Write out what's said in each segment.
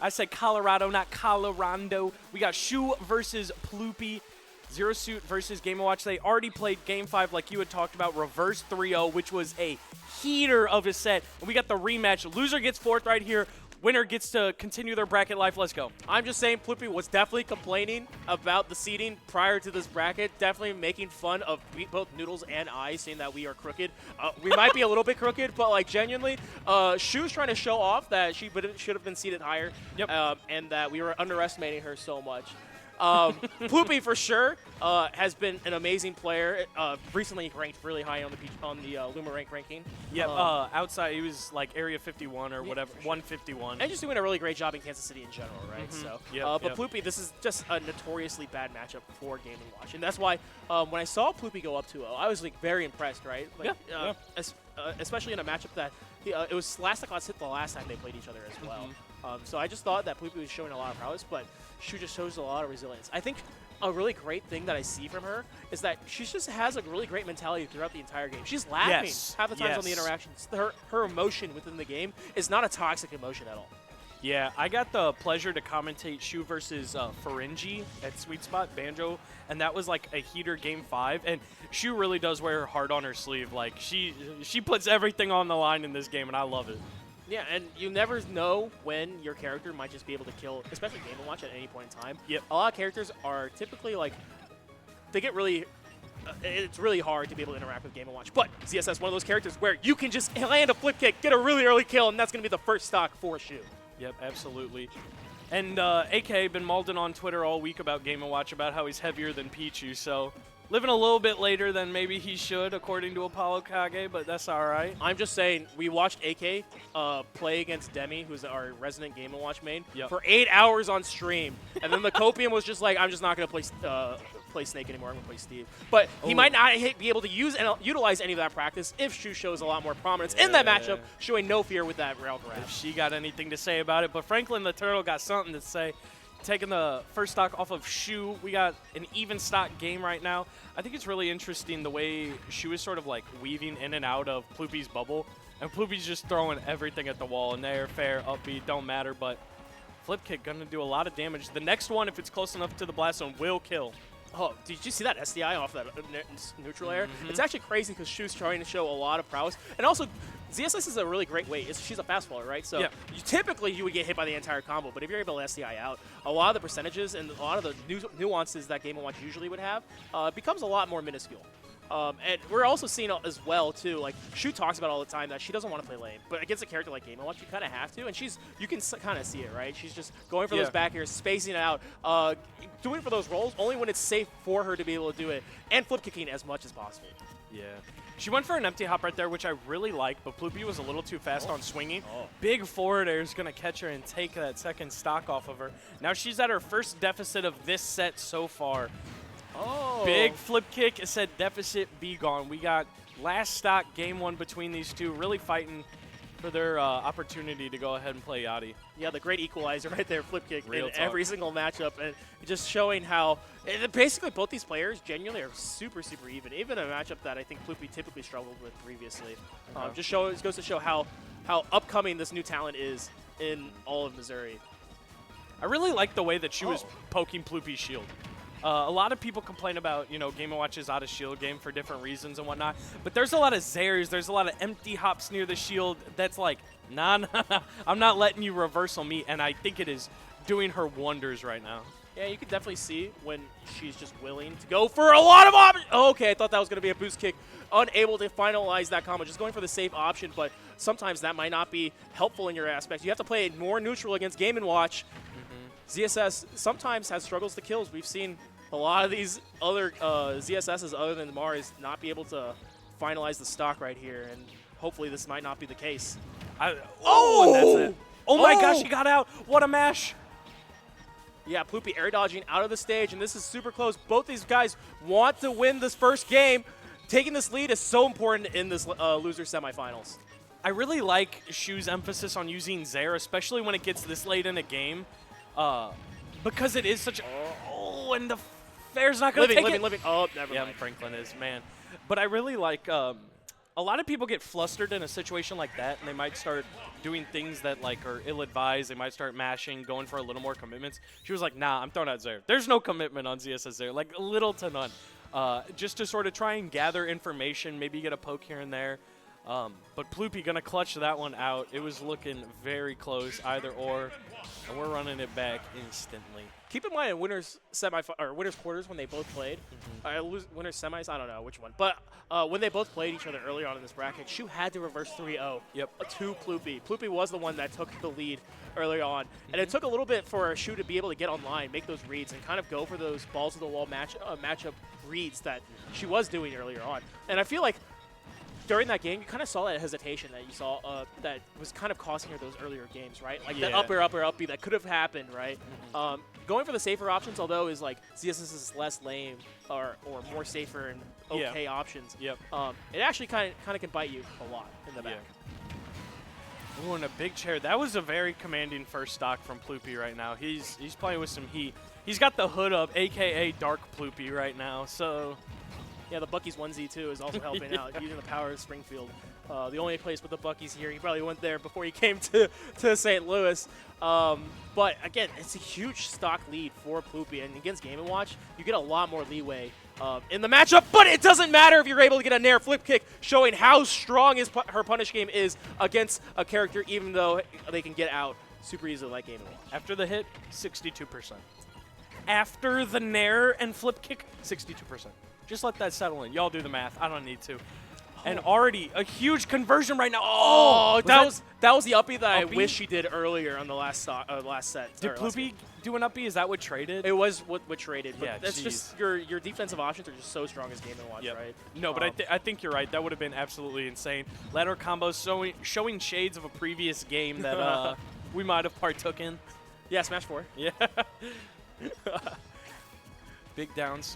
I said Colorado, not Colorado. We got Shu versus Ploopy. Zero Suit versus Game & Watch. They already played Game 5 like you had talked about, reverse 3-0, which was a heater of a set. And we got the rematch. Loser gets fourth right here. Winner gets to continue their bracket life. Let's go. I'm just saying Ploopy was definitely complaining about the seating prior to this bracket, definitely making fun of both Noodles and I, saying that we are crooked. We might be a little bit crooked, but like genuinely, Shu's trying to show off that she should have been seated higher, and that we were underestimating her so much. Ploopy for sure has been an amazing player. Recently ranked really high on the Luma rank ranking. Yeah, outside he was like area 51 or whatever, 151. And just doing a really great job in Kansas City in general, right? So, but Ploopy, this is just a notoriously bad matchup for Game & Watch, and that's why when I saw Ploopy go up 2-0, I was like very impressed, right? Like, especially in a matchup that it was last hit the last time they played each other as well. So I just thought that Ploopy was showing a lot of prowess, but Shu just shows a lot of resilience. I think a really great thing that I see from her is that she just has a really great mentality throughout the entire game. She's laughing half the times on the interactions. Her emotion within the game is not a toxic emotion at all. Yeah, I got the pleasure to commentate Shu versus Ferengi at Sweet Spot Banjo, and that was like a heater Game 5. And Shu really does wear her heart on her sleeve. Like she puts everything on the line in this game, and I love it. Yeah, and you never know when your character might just be able to kill, especially Game & Watch at any point in time. Yep. A lot of characters are typically like, they get really, it's really hard to be able to interact with Game & Watch. But ZSS, one of those characters where you can just land a flip kick, get a really early kill, and that's going to be the first stock for Shu. Yep, absolutely. And AK been mauled on Twitter all week about Game & Watch, about how he's heavier than Pichu, so living a little bit later than maybe he should, according to Apollo Kage, but that's all right. I'm just saying, we watched AK play against Demi, who's our resident Game & Watch main, for 8 hours on stream. And then the Copium was just like, I'm just not going to play Snake anymore, I'm going to play Steve. But he might not be able to utilize any of that practice if Shu shows a lot more prominence in that matchup, showing no fear with that rail grab. If she got anything to say about it, but Franklin the Turtle got something to say. Taking the first stock off of Shu, we got an even stock game right now. I think it's really interesting the way Shu is sort of like weaving in and out of Ploopy's bubble, and Ploopy's just throwing everything at the wall, and they're fair, upbeat, don't matter, but flip kick gonna do a lot of damage. The next one, if it's close enough to the blast zone, will kill. Oh, did you see that SDI off that neutral air? It's actually crazy because Shu's trying to show a lot of prowess. And also, ZSS is a really great way. She's a fast faller, right? So typically you would get hit by the entire combo, but if you're able to SDI out, a lot of the percentages and a lot of the nuances that Game & Watch usually would have becomes a lot more minuscule. And we're also seeing as well, too, like, Shu talks about all the time that she doesn't want to play lane. But against a character like Game & Watch, you kind of have to. And you can kind of see it, right? She's just going for those back airs, spacing it out, doing it for those rolls only when it's safe for her to be able to do it, and flip kicking as much as possible. Yeah. She went for an empty hop right there, which I really like, but Ploopy was a little too fast on swinging. Big forward air is going to catch her and take that second stock off of her. Now she's at her first deficit of this set so far. Big flip kick. It said deficit be gone. We got last stock Game 1 between these two, really fighting for their opportunity to go ahead and play Yachty. Yeah, the great equalizer right there, flip kick in every single matchup, and just showing how basically both these players genuinely are super, super even. Even a matchup that I think Ploopy typically struggled with previously. Just goes to show how upcoming this new talent is in all of Missouri. I really like the way that she was poking Ploopy's shield. A lot of people complain about, Game & Watch's out of shield game for different reasons and whatnot. But there's a lot of Zairs, there's a lot of empty hops near the shield that's like, nah, I'm not letting you reversal me. And I think it is doing her wonders right now. Yeah, you can definitely see when she's just willing to go for a lot of options. Okay, I thought that was going to be a boost kick. Unable to finalize that combo, just going for the safe option. But sometimes that might not be helpful in your aspect. You have to play it more neutral against Game & Watch. ZSS sometimes has struggles to kills. We've seen a lot of these other ZSSs other than Mars not be able to finalize the stock right here, and hopefully this might not be the case. And that's it. Oh my gosh, he got out. What a mash. Yeah, Ploopy air dodging out of the stage, and this is super close. Both these guys want to win this first game. Taking this lead is so important in this loser semifinals. I really like Shu's emphasis on using Zair, especially when it gets this late in a game. Because it is such a... and the fair's not going to take it. Living. Oh, never mind. Yeah, Franklin is, man. But I really like... a a lot of people get flustered in a situation like that, and they might start doing things that like are ill-advised. They might start mashing, going for a little more commitments. She was like, nah, I'm throwing out Zero. There's no commitment on ZSS Zero, like little to none. Just to sort of try and gather information, maybe get a poke here and there. But Ploopy going to clutch that one out. It was looking very close, either or, and we're running it back instantly. Keep in mind in winners quarters when they both played, winners semis, I don't know which one, but when they both played each other earlier on in this bracket, Shu had to reverse 3-0 to Ploopy. Ploopy was the one that took the lead early on, and it took a little bit for Shu to be able to get online, make those reads, and kind of go for those balls to the wall matchup reads that she was doing earlier on. And I feel like during that game, you kind of saw that hesitation that you saw that was kind of costing her those earlier games, right? Like that up B that could have happened, right? Going for the safer options, although, is like ZSS is less lame or more safer and okay options. It actually kind of can bite you a lot in the back. Ooh, and a big chair. That was a very commanding first stock from Ploopy right now. He's playing with some heat. He's got the hood up, a.k.a. Dark Ploopy right now, so... Yeah, the Bucky's 1Z too is also helping out, using the power of Springfield. The only place with the Bucky's here. He probably went there before he came to St. Louis. But again, it's a huge stock lead for Ploopy, and against Game & Watch, you get a lot more leeway in the matchup. But it doesn't matter if you're able to get a Nair flip kick, showing how strong her punish game is against a character, even though they can get out super easily like Game & Watch. After the hit, 62%. After the Nair and flip kick, 62%. Just let that settle in. Y'all do the math. I don't need to. And already a huge conversion right now. Oh, that was the uppie that uppie? I wish she did earlier on the last set. Did Ploopy do an uppie? Is that what traded? It was what traded. But that's just your defensive options are just so strong as Game & Watch, right? No, but I think you're right. That would have been absolutely insane. Ladder combos showing shades of a previous game that we might have partook in. Yeah, Smash 4. Yeah. Big downs.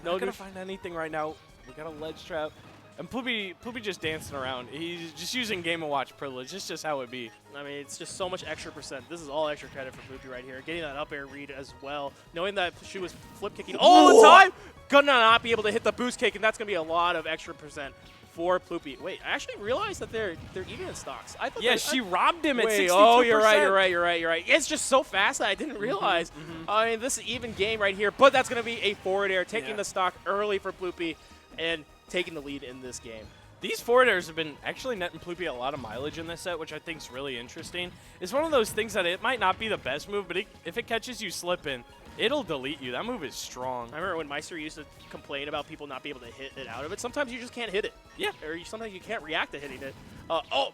Not going to find anything right now. We got a ledge trap. And Ploopy just dancing around. He's just using Game & Watch privilege. It's just how it be. I mean, it's just so much extra percent. This is all extra credit for Ploopy right here. Getting that up air read as well. Knowing that she was flip kicking all the time. Gonna not be able to hit the boost kick, and that's going to be a lot of extra percent for Ploopy. Wait, I actually realized that they're even in stocks. I thought she robbed him at 62%. Oh, you're right. It's just so fast that I didn't realize. I mean, this is even game right here, but that's going to be a forward air, taking the stock early for Ploopy and taking the lead in this game. These forward airs have been actually netting Ploopy a lot of mileage in this set, which I think is really interesting. It's one of those things that it might not be the best move, but if it catches you slipping, it'll delete you. That move is strong. I remember when Meister used to complain about people not being able to hit it out of it. Sometimes you just can't hit it. Yeah. Or sometimes you can't react to hitting it. Oh,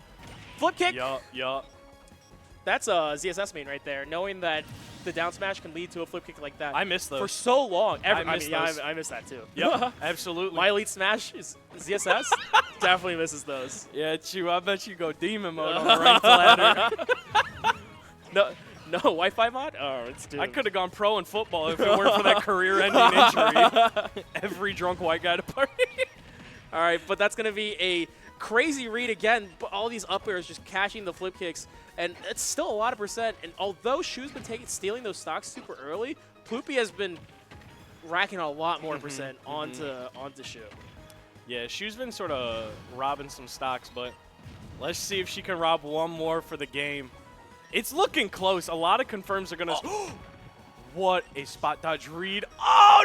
flip kick. Yeah. That's a ZSS main right there, knowing that the down smash can lead to a flip kick like that. I miss those. For so long. I miss that too. Yep, absolutely. My elite smash is ZSS. Definitely misses those. Yeah, Chew, I bet you go demon mode on the ranked ladder. No Wi-Fi mod? Oh, it's doomed. I could have gone pro in football if it weren't for that career-ending injury. Every drunk white guy to party. All right, but that's going to be a crazy read again. But all these up airs just catching the flip kicks, and it's still a lot of percent. And although Shu's been stealing those stocks super early, Ploopy has been racking a lot more percent onto Shu. Yeah, Shu's been sort of robbing some stocks, but let's see if she can rob one more for the game. It's looking close. A lot of confirms are going to... What a spot dodge read. Oh,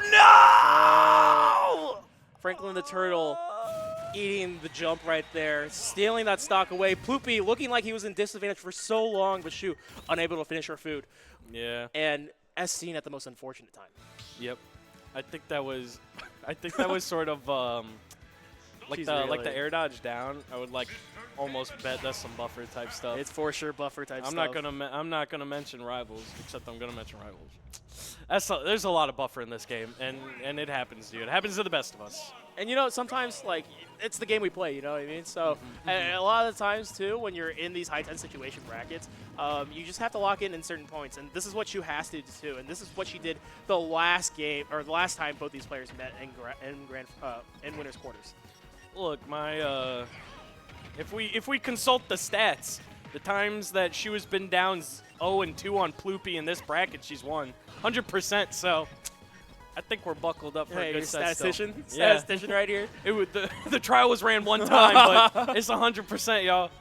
no! Franklin the Turtle eating the jump right there, stealing that stock away. Ploopy looking like he was in disadvantage for so long, but Shu unable to finish her food. Yeah. And as seen at the most unfortunate time. Yep. I think that was sort of like the air dodge down. I would almost bet that's some buffer type stuff. It's for sure buffer type stuff. I'm not gonna mention rivals, except I'm gonna mention rivals. There's a lot of buffer in this game, and it happens, dude. It happens to the best of us. And sometimes it's the game we play. You know what I mean? So and a lot of the times too, when you're in these high 10 situation brackets, you just have to lock in certain points, and this is what Shu has to do, and this is what she did the last game or the last time both these players met in winners quarters. Look, if we consult the stats, the times that Shu has been down 0-2 on Ploopy in this bracket, she's won 100%. So I think we're buckled up for a good set statistician. still. Yeah. Statistician right here. The trial was ran one time, but it's 100%, y'all.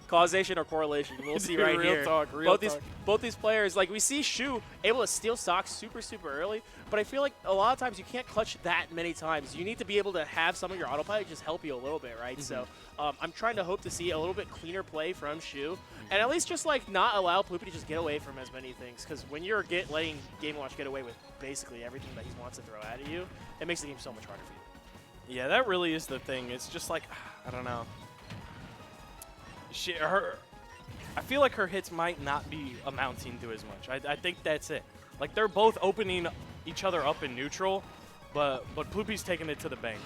Causation or correlation. We'll see right real here. Talk, real talk. Both these players, like we see Shu able to steal stocks super early, but I feel like a lot of times you can't clutch that many times. You need to be able to have some of your autopilot just help you a little bit, right? So I'm trying to hope to see a little bit cleaner play from Shu, and at least just like not allow Ploopy to just get away from as many things. Because when you're letting Game & Watch get away with basically everything that he wants to throw at you, it makes the game so much harder for you. Yeah, that really is the thing. It's just like, I don't know. I feel like her hits might not be amounting to as much. I think that's it. Like, they're both opening each other up in neutral, but Ploopy's taking it to the bank.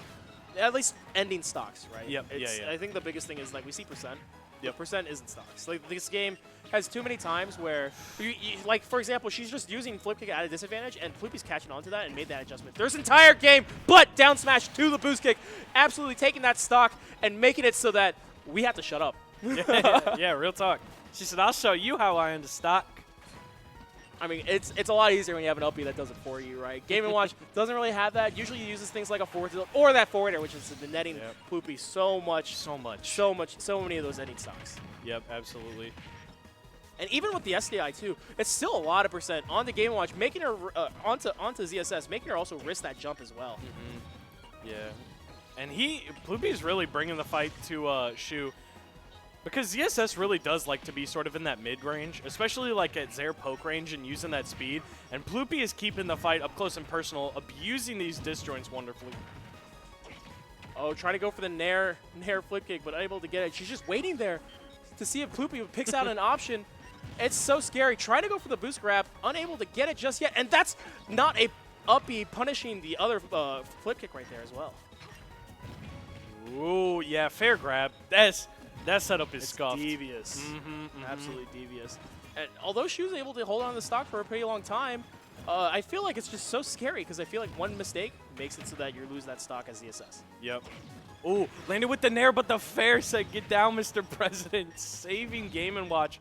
At least ending stocks, right? Yep. Yeah. I think the biggest thing is, like, we see percent. Yep. Percent isn't stocks. Like, this game has too many times where, like, for example, she's just using flip kick at a disadvantage, and Ploopy's catching on to that and made that adjustment. There's entire game, but down smash to the boost kick, absolutely taking that stock and making it so that we have to shut up. Yeah, real talk. She said, I'll show you how I end a stock. I mean, it's a lot easier when you have an uppy that does it for you, right? Game & Watch doesn't really have that. Usually he uses things like a forward tilt or that forward air, which is the netting Ploopy so many of those netting stocks. Yep, absolutely. And even with the SDI too, it's still a lot of percent on the Game & Watch, making her onto ZSS, making her also risk that jump as well. Yeah, and Ploopy's really bringing the fight to Shu. Because ZSS really does like to be sort of in that mid-range, especially like at Zaire poke range and using that speed. And Ploopy is keeping the fight up close and personal, abusing these disjoints wonderfully. Oh, trying to go for the nair flip kick, but unable to get it. She's just waiting there to see if Ploopy picks out an option. It's so scary. Trying to go for the boost grab, unable to get it just yet. And that's not a uppy punishing the other flip kick right there as well. Ooh, yeah, fair grab. That setup is scuffed. Devious. Absolutely devious. And although she was able to hold on to the stock for a pretty long time, I feel like it's just so scary because I feel like one mistake makes it so that you lose that stock as ZSS. Yep. Ooh, landed with the nair, but the fair said, get down, Mr. President. Saving Game & Watch.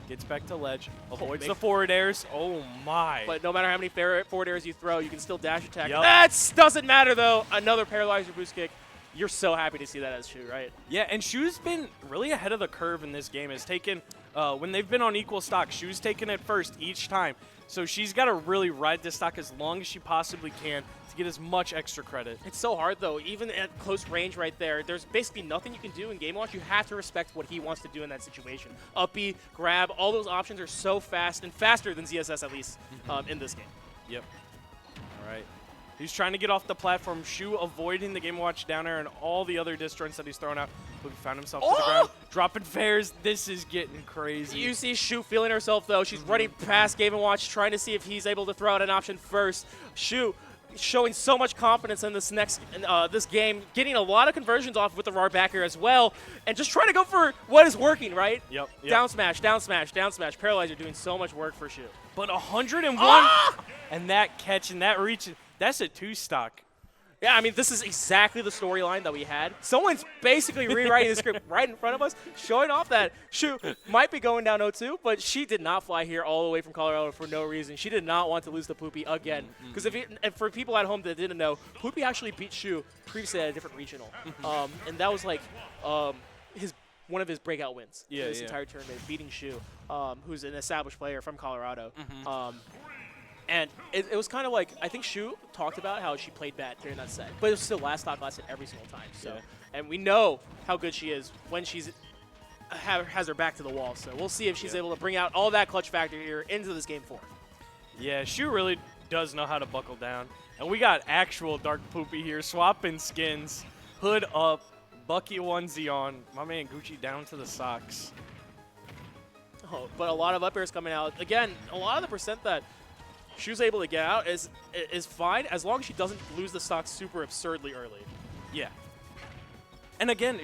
Gets back to ledge. Avoids the forward airs. Oh, my. But no matter how many forward airs you throw, you can still dash attack. Yep. That doesn't matter, though. Another paralyzer boost kick. You're so happy to see that as Shu, right? Yeah, and Shu's been really ahead of the curve in this game. Has taken, when they've been on equal stock, Shu's taken it first each time. So she's got to really ride this stock as long as she possibly can to get as much extra credit. It's so hard, though. Even at close range right there, there's basically nothing you can do in Game & Watch. You have to respect what he wants to do in that situation. Uppy, grab, all those options are so fast and faster than ZSS, at least, in this game. Yep. All right. He's trying to get off the platform. Shu avoiding the Game & Watch down air and all the other disjoints that he's throwing out. He found himself to the ground. Dropping fairs. This is getting crazy. You see Shu feeling herself, though. She's running past Game & Watch, trying to see if he's able to throw out an option first. Shu showing so much confidence in this this game, getting a lot of conversions off with the raw back air as well, and just trying to go for what is working, right? Yep. Down smash, down smash, down smash. Paralyzer doing so much work for Shu. But 101, and that catch and that reach, that's a 2-stock. Yeah, I mean, this is exactly the storyline that we had. Someone's basically rewriting the script right in front of us, showing off that Shu might be going down 0-2, but she did not fly here all the way from Colorado for no reason. She did not want to lose to Ploopy again. Because and for people at home that didn't know, Ploopy actually beat Shu previously at a different regional. And that was like one of his breakout wins in this entire tournament, beating Shu, who's an established player from Colorado. And it was kind of like, I think Shu talked about how she played bad during that set, but it was still last stock lasted every single time. So, and we know how good she is when she's has her back to the wall. So we'll see if she's able to bring out all that clutch factor here into this game 4. Yeah, Shu really does know how to buckle down. And we got actual Dark Ploopy here, swapping skins, hood up, Bucky onesie on, my man Gucci down to the socks. Oh, but a lot of up airs coming out. Again, a lot of the percent that Shu's able to get out is fine as long as she doesn't lose the stock super absurdly early. Yeah. And again,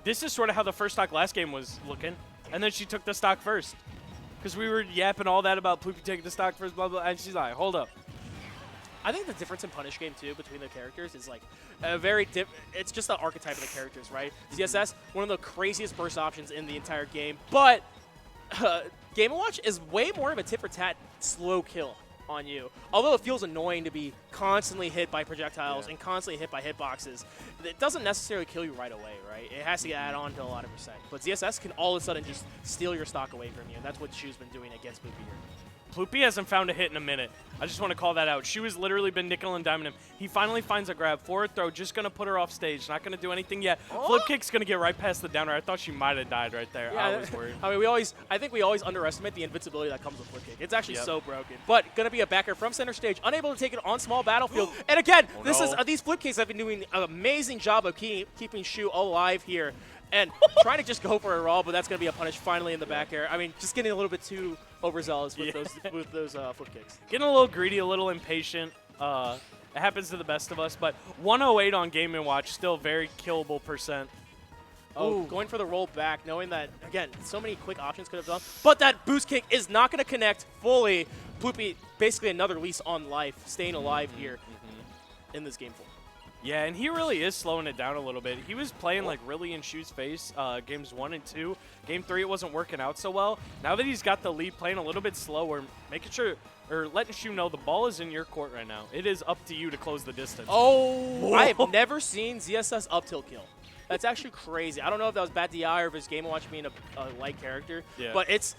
this is sort of how the first stock last game was looking, and then she took the stock first. Because we were yapping all that about Ploopy taking the stock first, blah, blah, and she's like, hold up. I think the difference in Punish game, too, between the characters is like it's just the archetype of the characters, right? ZSS, one of the craziest burst options in the entire game, but Game & Watch is way more of a tit-for-tat slow kill. on you. Although it feels annoying to be constantly hit by projectiles and constantly hit by hitboxes, it doesn't necessarily kill you right away, right? It has to add on to a lot of percent. But ZSS can all of a sudden just steal your stock away from you, and that's what Shu's been doing against Ploopy here. Ploopy hasn't found a hit in a minute. I just want to call that out. Shu has literally been nickel and diming him. He finally finds a grab. Forward throw, just going to put her off stage. Not going to do anything yet. Flip kick's going to get right past the downer. I thought she might have died right there. Yeah, I was worried. I mean, I think we always underestimate the invincibility that comes with flip kick. It's actually so broken. But going to be a backer from center stage, unable to take it on small battlefield. And again, these flip kicks have been doing an amazing job of keeping Shu alive here. And trying to just go for a roll, but that's going to be a punish finally in the back air. I mean, just getting a little bit too overzealous with those flip kicks. Getting a little greedy, a little impatient. It happens to the best of us, but 108 on Game & Watch, still very killable percent. Oh, going for the roll back, knowing that, again, so many quick options could have done. But that boost kick is not going to connect fully. Ploopy, basically another lease on life, staying alive here in this game 4. Yeah, and he really is slowing it down a little bit. He was playing like really in Shu's face games 1 and 2. Game 3, it wasn't working out so well. Now that he's got the lead, playing a little bit slower, making sure, or letting Shu know the ball is in your court right now. It is up to you to close the distance. Oh, I have never seen ZSS up tilt kill. That's actually crazy. I don't know if that was bad DI or if it's Game & Watch being a light character. Yeah. But it's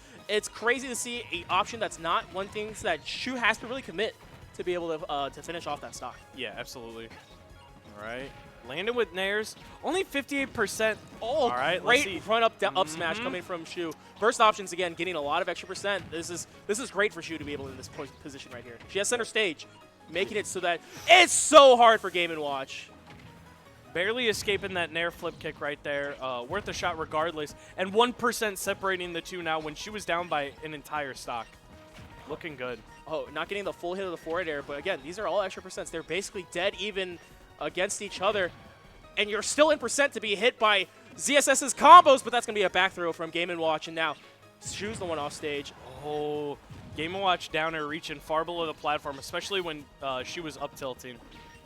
crazy to see an option that's not one thing that Shu has to really commit to be able to finish off that stock. Yeah, absolutely. All right. Landed with nairs. Only 58%. Oh, all right, great front up smash coming from Shu. Burst options, again, getting a lot of extra percent. This is great for Shu to be able in this position right here. She has center stage, making it so that it's so hard for Game & Watch. Barely escaping that nair flip kick right there. Worth a shot regardless. And 1% separating the two now when she was down by an entire stock. Looking good. Oh, not getting the full hit of the forward air, but again, these are all extra percents. They're basically dead even against each other, and you're still in percent to be hit by ZSS's combos, but that's going to be a back throw from Game & Watch, and now Shu's the one off stage. Oh, Game & Watch downer reaching far below the platform, especially when Shu was up tilting.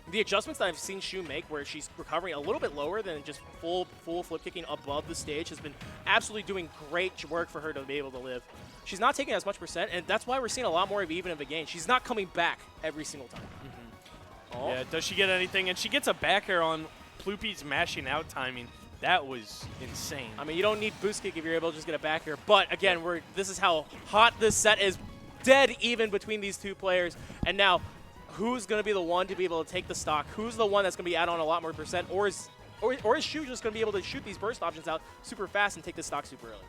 The adjustments that I've seen Shu make where she's recovering a little bit lower than just full flip kicking above the stage has been absolutely doing great work for her to be able to live. She's not taking as much percent, and that's why we're seeing a lot more of even of a gain. She's not coming back every single time. Oh. Yeah, does she get anything? And she gets a back air on Ploopy's mashing out timing. That was insane. I mean, you don't need boost kick if you're able to just get a back air. But again, this is how hot this set is. Dead even between these two players. And now, who's going to be the one to be able to take the stock? Who's the one that's going to be add on a lot more percent? Or is Shu just going to be able to shoot these burst options out super fast and take the stock super early?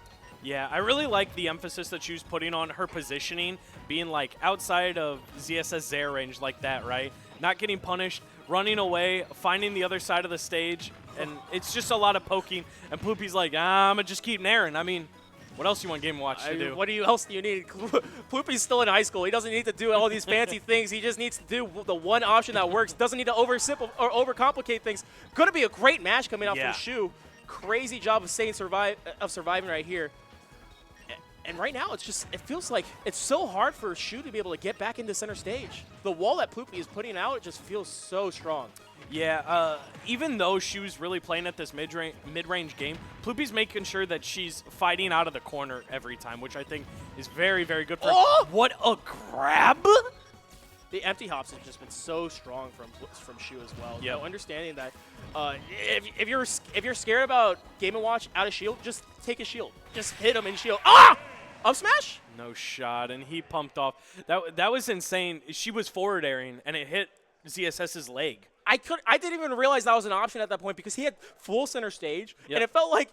Yeah, I really like the emphasis that Shu's putting on her positioning, being like outside of ZSS Zair range like that, right? Not getting punished, running away, finding the other side of the stage, and it's just a lot of poking. And Ploopy's like, I'm going to just keep nairing. I mean, what else you want Game & Watch to do? What else do you need? Ploopy's still in high school. He doesn't need to do all these fancy things. He just needs to do the one option that works. Doesn't need to overcomplicate things. Going to be a great match coming out from Shu. Crazy job of surviving right here. And right now, it feels like it's so hard for Shu to be able to get back into center stage. The wall that Ploopy is putting out just feels so strong. Yeah, even though Shu's really playing at this mid-range game, Ploopy's making sure that she's fighting out of the corner every time, which I think is very, very good for her. What a grab! The empty hops have just been so strong from Shu as well. Yeah. Understanding that if you're scared about Game & Watch out of shield, just take a shield. Just hit him in shield. Up smash? No shot, and he pumped off. That was insane. She was forward airing, and it hit ZSS's leg. I didn't even realize that was an option at that point because he had full center stage, and it felt like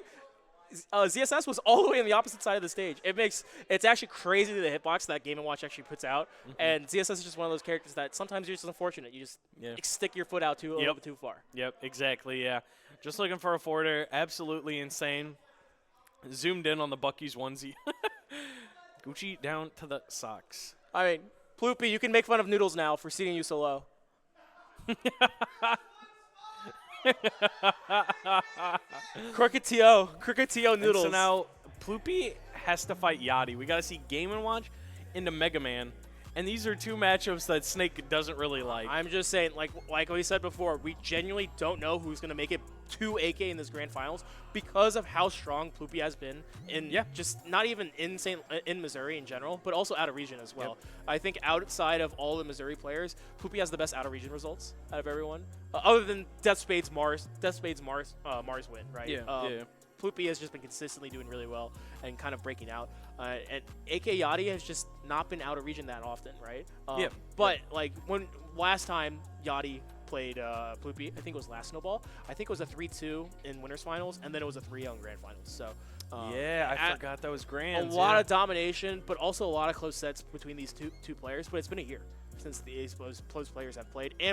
ZSS was all the way on the opposite side of the stage. It's actually crazy the hitbox that Game & Watch actually puts out, and ZSS is just one of those characters that sometimes you're just unfortunate. You just stick your foot out a little bit too far. Yep, exactly, yeah. Just looking for a forward air. Absolutely insane. Zoomed in on the Bucky's onesie. Gucci down to the socks. I mean, Ploopy, you can make fun of Noodles now for seating you so low. Crooked TO Noodles. And so now Ploopy has to fight Yachty. We got to see Game & Watch into Mega Man. And these are two matchups that Snake doesn't really like. I'm just saying, like we said before, we genuinely don't know who's going to make it to AK in this grand finals because of how strong Ploopy has been in just not even in Missouri in general, but also out of region as well. I think outside of all the Missouri players, Ploopy has the best out of region results out of everyone, other than Death Spade's Mars win, right? Ploopy has just been consistently doing really well and kind of breaking out. And AK Yachty has just not been out of region that often, right? But like when last time Yachty played Ploopy, I think it was last Snowball. I think it was a 3-2 in winners finals, and then it was a 3-0 in grand finals. So I forgot that was grand. A lot of domination, but also a lot of close sets between these two players. But it's been a year since the Ace players have played, and